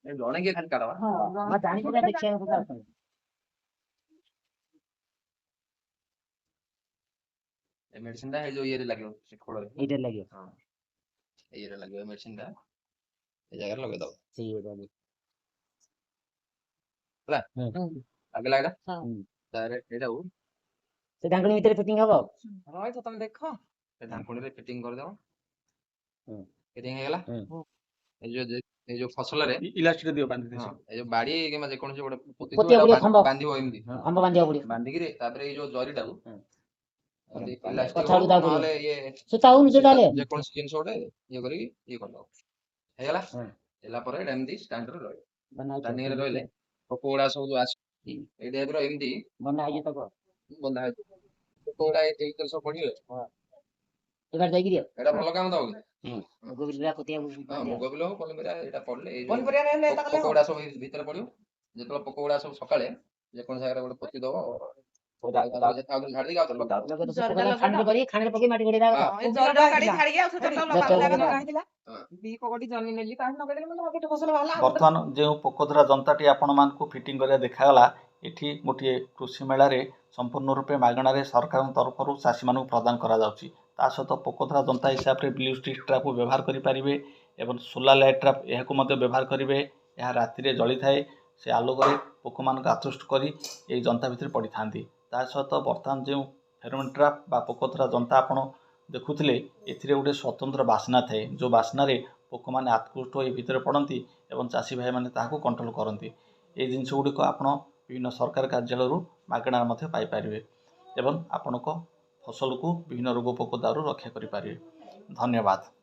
ଜଣେ କିଏ ଖାଲି କାଢବା ଏ ମେଡିସିନ ଟା ଯୋଉ ଇଏରେ ଲାଗିବ ସେ ଖୋଳରେ ଏଇଟା ଲାଗିବ ହଁ ଇଏରେ ଲାଗିବ ଏ ମେଡିସିନ ଟା ଏ ଜାଗାରେ ଲଗେଇ ଦବ ସେଇ ଲାଗିବ ହେଲା ଲାଗିଲା ଏଇଟା ହଁ ଡାଇରେକ୍ଟ ଏଇଟାକୁ ସେ ଢାଙ୍କୁଣୀ ଭିତରେ ଫିଟିଂ ହବ ରହିଥ ତମେ ଦେଖ ସେ ଢାଙ୍କୁଣୀରେ ଫିଟିଂ କରିଦବ ଫିଟିଂ ହେଇଗଲା ଏଇ ଯୋଉ ଫସଲରେ ଇଲାଷ୍ଟିକ ଦିଅ ବାନ୍ଧି ହଁ ଏଇ ଯୋଉ ବାଡି କିମ୍ବା ଯେକୌଣସି ଗୋଟେ ପୋତିବାକୁ ପଡିବ ଖମ୍ବ ବାନ୍ଧିବ ଏମିତି ଖମ୍ବ ବାନ୍ଧିବାକୁ ପଡିବ ବାନ୍ଧିକିରି ତାପରେ ଏଇ ଯୋଉ ଜରିଟାକୁ କଥା ଆଡକୁ ଦବାକୁ ନହେଲେ ପଡିବ ଇଏ ସୂତା ହଉନି ସେଟା ହେଲେ ଯେକୌଣସି ଜିନିଷ ଗୋଟେ ଇଏ କରିକି ଇଏ କରିଦବ ହେଇଗଲା ହେଲା ପରେ ଏଇଟା ଏମିତି ଷ୍ଟାଣ୍ଡରେ ରହିବ ଷ୍ଟାଣ୍ଡିଂରେ ରହିଲେ ପୋକ ଗୁଡା ସବୁ ଯୋଉ ଆସି ଏଇ ଟାଇପର ଏମିତି ବନା ହେଇଛି ତାକୁ ବନ୍ଧା ହେଇଛି ପୋକ ଗୁଡା ଏଇଥିରେ ସବୁ ପଡିବେ ଏবার ଯାଇକିରି ଏଇଟା ଭଲ କାମ ଦବ ମୁଗ ବିଲରା ପୋତିବାକୁ ମୁଗ ବିଲ ହଉ ପନିପରିବା ଏଇଟା ପଡିଲେ ଏଇ ଯୋଉ ପୋକ ଗୁଡା ସବୁ ଭିତରେ ପଡିବ ଯେତେବେଳେ ପୋକ ଗୁଡା ସବୁ ସକାଳେ ଯେକୌଣସି ଜାଗାରେ ଗୋଟେ ପୋତି ଦବ ଖାଣିରେ ପକେଇ ମାଟି ଗୋଡେଇ ବର୍ତ୍ତମାନ ଯେଉଁ ପୋକଧରା ଯନ୍ତାଟି ଆପଣମାନଙ୍କୁ ଫିଟିଂ କରିବା ଦେଖାଗଲା ଏଠି ଗୋଟିଏ କୃଷି ମେଳାରେ ସମ୍ପୂର୍ଣ୍ଣ ରୂପେ ମାଗଣାରେ ସରକାରଙ୍କ ତରଫରୁ ଚାଷୀମାନଙ୍କୁ ପ୍ରଦାନ କରାଯାଉଛି ତା ସହିତ ପୋକଧରା ଯନ୍ତା ହିସାବରେ ବ୍ଲୁ ଷ୍ଟିକ୍ ଟ୍ରାପ୍ ବ୍ୟବହାର କରିପାରିବେ ଏବଂ ସୋଲାର ଲାଇଟ୍ ଟ୍ରାପ୍ ଏହାକୁ ମଧ୍ୟ ବ୍ୟବହାର କରିବେ ଏହା ରାତିରେ ଜଳିଥାଏ ସେ ଆଲୋକରେ ପୋକମାନଙ୍କୁ ଆକୃଷ୍ଟ କରି ଏହି ଯନ୍ତା ଭିତରେ ପଡ଼ିଥାନ୍ତି ତା ସହିତ ବର୍ତ୍ତମାନ ଯେଉଁ ଫେରୋମନ୍ ଟ୍ରାପ୍ ବା ପୋକଧରା ଯନ୍ତା ଆପଣ ଦେଖୁଥିଲେ ଏଥିରେ ଗୋଟେ ସ୍ୱତନ୍ତ୍ର ବାସ୍ନା ଥାଏ ଯେଉଁ ବାସ୍ନାରେ ପୋକମାନେ ଆକୃଷ୍ଟ ହୋଇ ଭିତରେ ପଡ଼ନ୍ତି ଏବଂ ଚାଷୀ ଭାଇମାନେ ତାହାକୁ କଣ୍ଟ୍ରୋଲ କରନ୍ତି ଏହି ଜିନିଷ ଗୁଡ଼ିକ ଆପଣ ବିଭିନ୍ନ ସରକାର କାର୍ଯ୍ୟାଳୟରୁ ମାଗଣାରେ ମଧ୍ୟ ପାଇପାରିବେ ଏବଂ ଆପଣଙ୍କ ଫସଲକୁ ବିଭିନ୍ନ ରୋଗ ପୋକ ଦାଉରୁ ରକ୍ଷା କରିପାରିବେ ଧନ୍ୟବାଦ।